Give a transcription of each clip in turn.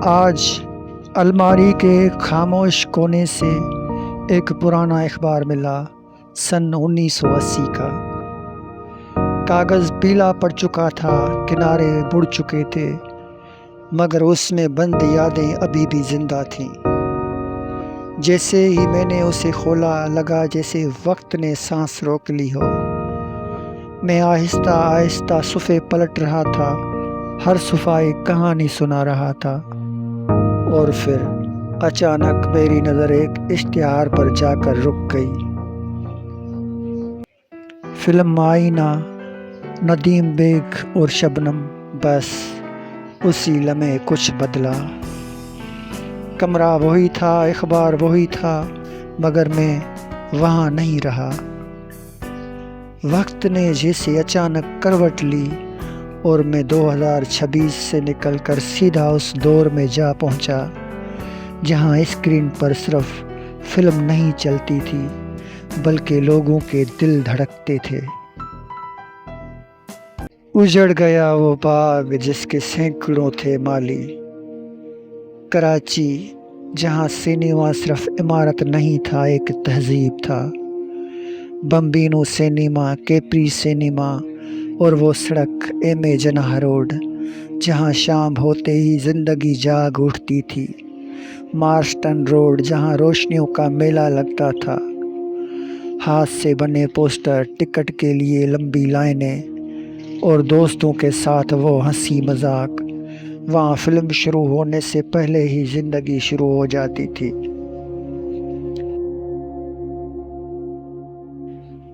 आज अलमारी के खामोश कोने से एक पुराना अखबार मिला। सन 1980 का कागज़ पीला पड़ चुका था, किनारे बुड़ चुके थे, मगर उसमें बंद यादें अभी भी जिंदा थीं। जैसे ही मैंने उसे खोला, लगा जैसे वक्त ने सांस रोक ली हो। मैं आहिस्ता आहिस्ता सुफ़े पलट रहा था, हर सुफ़ा एक कहानी सुना रहा था। और फिर अचानक मेरी नज़र एक इश्तिहार पर जाकर रुक गई। फिल्म आईना, नदीम बेग और शबनम। बस उसी लम्हे कुछ बदला। कमरा वही था, अखबार वही था, मगर मैं वहाँ नहीं रहा। वक्त ने जैसे अचानक करवट ली और मैं 2026 से निकलकर सीधा उस दौर में जा पहुँचा जहाँ स्क्रीन पर सिर्फ फिल्म नहीं चलती थी, बल्कि लोगों के दिल धड़कते थे। उजड़ गया वो बाग जिसके सैकड़ों थे माली। कराची, जहाँ सिनेमा सिर्फ इमारत नहीं था, एक तहजीब था। बम्बिनो सिनेमा, कैप्री सिनेमा और वो सड़क एम.ए. जनाह रोड, जहाँ शाम होते ही ज़िंदगी जाग उठती थी। मार्स्टन रोड, जहाँ रोशनियों का मेला लगता था। हाथ से बने पोस्टर, टिकट के लिए लंबी लाइनें और दोस्तों के साथ वो हंसी मजाक। वहाँ फिल्म शुरू होने से पहले ही ज़िंदगी शुरू हो जाती थी।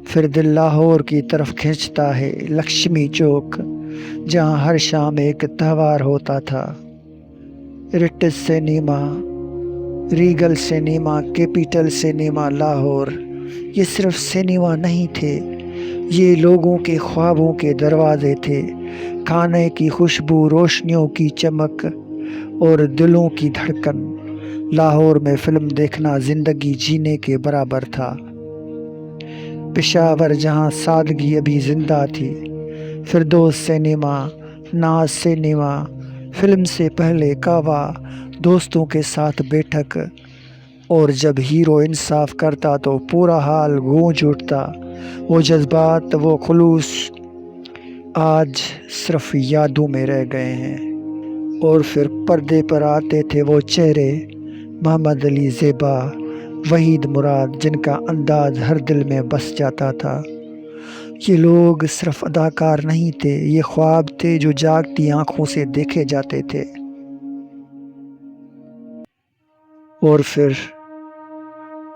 फिर दिल लाहौर की तरफ खींचता है, लक्ष्मी चौक, जहाँ हर शाम एक त्यौहार होता था। British cinema, Regal cinema, capital cinema Lahore, ये सिर्फ सिनेमा नहीं थे, ये लोगों के ख्वाबों के दरवाजे थे। खाने की खुशबू, रोशनियों की चमक और दिलों की धड़कन। लाहौर में फिल्म देखना ज़िंदगी जीने के बराबर था। पेशावर, जहाँ सादगी अभी जिंदा थी। फिरदौस सिनेमा, नाज सिनेमा, फिल्म से पहले कहवा, दोस्तों के साथ बैठक, और जब हीरो इंसाफ करता तो पूरा हाल गूंज उठता। वो जज्बात, वो खुलूस आज सिर्फ यादों में रह गए हैं। और फिर पर्दे पर आते थे वो चेहरे, मोहम्मद अली ज़ेबा, वहीद मुराद, जिनका अंदाज हर दिल में बस जाता था। ये लोग सिर्फ अदाकार नहीं थे, ये ख्वाब थे जो जागती आंखों से देखे जाते थे। और फिर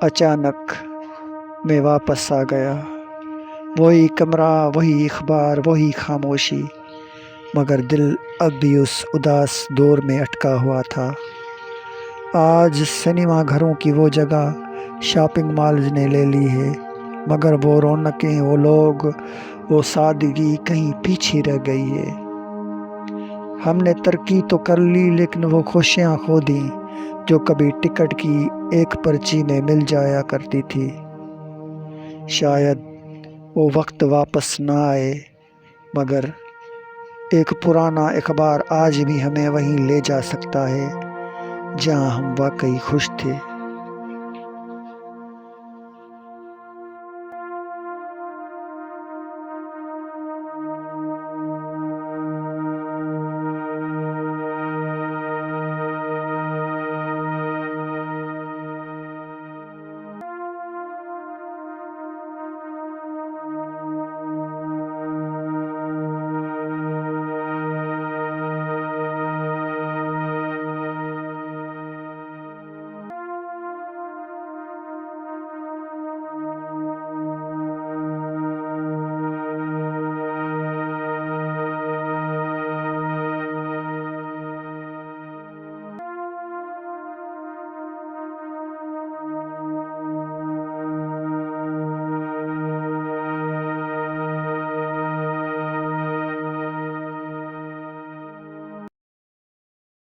अचानक मैं वापस आ गया। वही कमरा, वही अखबार, वही खामोशी, मगर दिल अब भी उस उदास दौर में अटका हुआ था। आज सिनेमा घरों की वो जगह शॉपिंग मॉल्स ने ले ली है, मगर वो रौनकें, वो लोग, वो सादगी कहीं पीछे रह गई है। हमने तरक्की तो कर ली, लेकिन वो खुशियाँ खो दी जो कभी टिकट की एक पर्ची में मिल जाया करती थी। शायद वो वक्त वापस ना आए, मगर एक पुराना अखबार आज भी हमें वहीं ले जा सकता है जहाँ हम वाकई खुश थे।